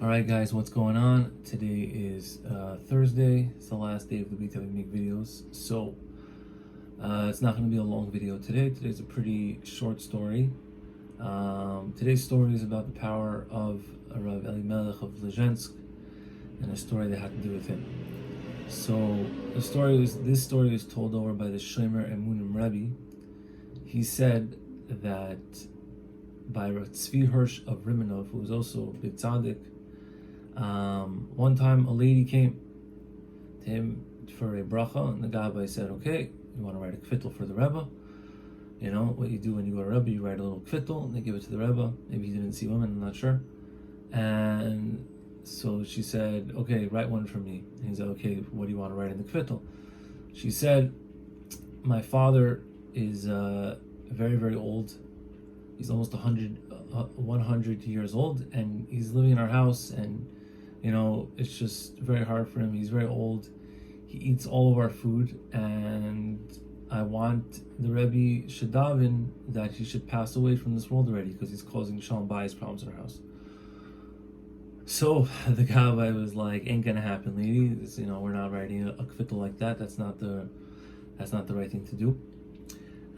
Alright guys, what's going on? Today is Thursday. It's the last day of the week that we make videos. So, it's not going to be a long video today. Today's a pretty short story. Today's story is about the power of Rav Elimelech of Lizhensk and a story that had to do with him. So, this story was told over by the Shomer Emunim Rebbe. He said that by Tzvi Hirsch of Riminov, who was also a big tzaddik. One time a lady came to him for a bracha, and the gabbai said, okay, you want to write a kvittel for the Rebbe? You know, what you do when you go to Rebbe, you write a little kvittel, and they give it to the Rebbe. Maybe he didn't see women, I'm not sure. And so she said, okay, write one for me. And he said, okay, what do you want to write in the kvittel? She said, my father is very, very old. He's almost 100 years old, and he's living in our house, and you know, it's just very hard for him. He's very old. He eats all of our food, and I want the Rebbe should daven that he should pass away from this world already because he's causing shalom bayis problems in our house. So the gabbai was like, ain't gonna happen, lady. You know, we're not writing a kvittel like that. That's not the right thing to do.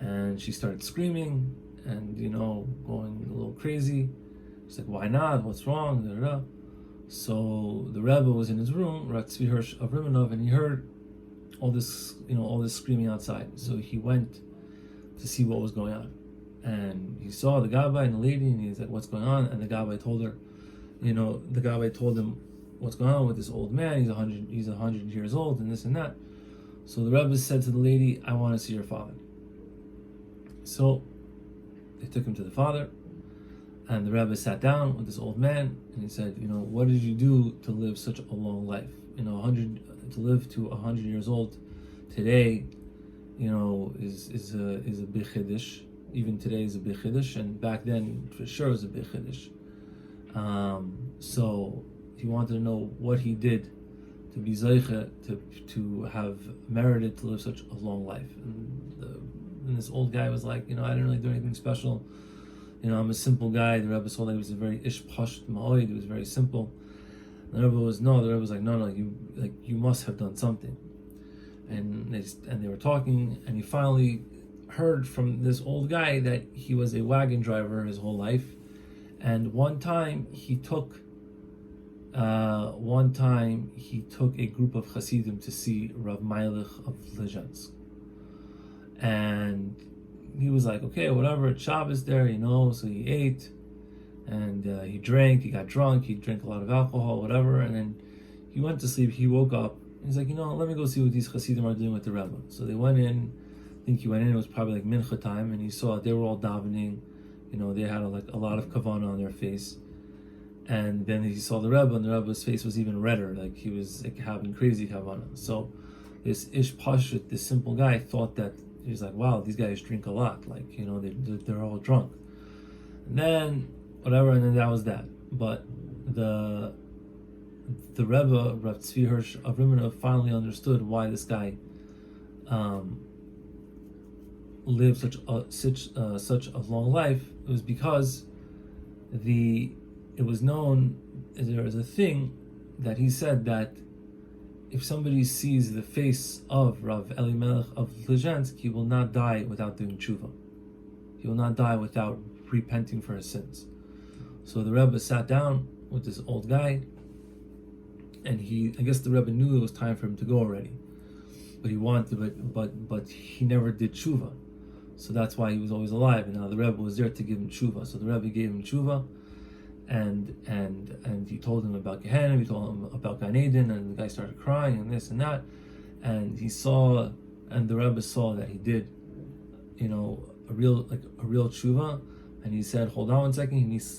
And she started screaming and, you know, going a little crazy. She's like, why not? What's wrong? Da, da, da. So the Rebbe was in his room, Tzvi Hirsch of Riminov, and he heard all this screaming outside. So he went to see what was going on, and he saw the gabbai and the lady, and he's like, "What's going on?" And the gabbai told her, the gabbai told him what's going on with this old man. He's 100 years old, and this and that. So the Rebbe said to the lady, "I want to see your father." So they took him to the father. And the Rebbe sat down with this old man, and he said, what did you do to live such a long life? To live to 100 years old today, is a big chiddush. Even today is a big chiddush, and back then for sure was a big chiddush. So he wanted to know what he did to be zeiche, to have merited to live such a long life. And this old guy was like, I didn't really do anything special. I'm a simple guy. The Rebbe told that he was a very ish pasht ma'oid. It was very simple. The Rebbe was like, no, you must have done something. And they were talking, and he finally heard from this old guy that he was a wagon driver his whole life. And one time he took a group of Chassidim to see Rav Elimelech of Lizhensk. And he was like, okay, whatever, it's Shabbos there, so he ate, and he drank, he got drunk, he drank a lot of alcohol, whatever, and then he went to sleep. He woke up, he's like, let me go see what these Chassidim are doing with the Rebbe. So they went in, I think he went in, it was probably like mincha time, and he saw they were all davening, they had a lot of kavanah on their face. And then he saw the Rebbe, and the Rebbe's face was even redder, like he was like having crazy kavanah. So this ish pashut, this simple guy, thought that, he's like, wow, these guys drink a lot, like, they're all drunk. And then, whatever, and then that was that. But the Rebbe, Rav Tzvi Hirsch of Riminov, finally understood why this guy lived such a long life. It was because it was known, there was a thing that he said that if somebody sees the face of Rav Elimelech of Lizhensk, he will not die without doing tshuva. He will not die without repenting for his sins. So the Rebbe sat down with this old guy, and I guess the Rebbe knew it was time for him to go already, but he wanted, but he never did tshuva. So that's why he was always alive. And now the Rebbe was there to give him tshuva. So the Rebbe gave him tshuva. And he told him about Gehenna, he told him about Gan Eden, and the guy started crying and this and that, and the Rebbe saw that he did, a real tshuva, and he said, hold on one second, he needs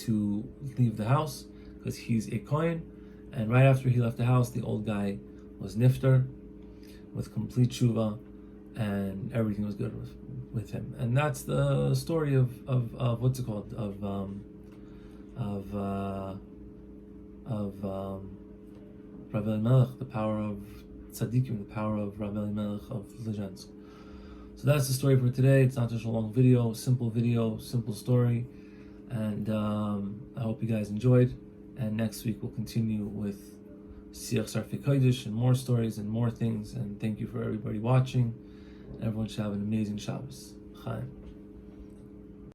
to leave the house because he's a kohen. And right after he left the house, the old guy was nifter with complete tshuva, and everything was good with him. And that's the story of what's it called, of Rav Elimelech, the power of tzaddikim, the power of Rav Elimelech of Lizhensk. So that's the story for today. It's not just a long video, simple story, and I hope you guys enjoyed. And next week we'll continue with Siach Sarfi Kodesh and more stories and more things. And thank you for everybody watching. Everyone should have an amazing Shabbos. Chaim.